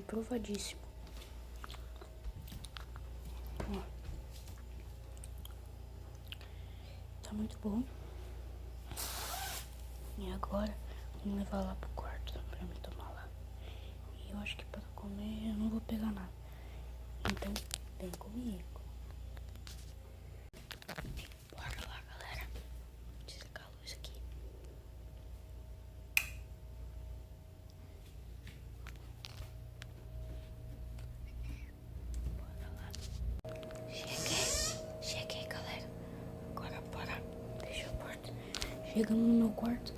aprovadíssimo. Ó, tá muito bom. E agora, vamos levar lá pro quarto pra me tomar lá. E eu acho que pra comer eu não vou pegar nada. Então, vem comigo. Bora lá, galera. Desligar a luz aqui. Bora lá. Cheguei, galera. Agora bora. Fecha a porta. Chegamos no meu quarto.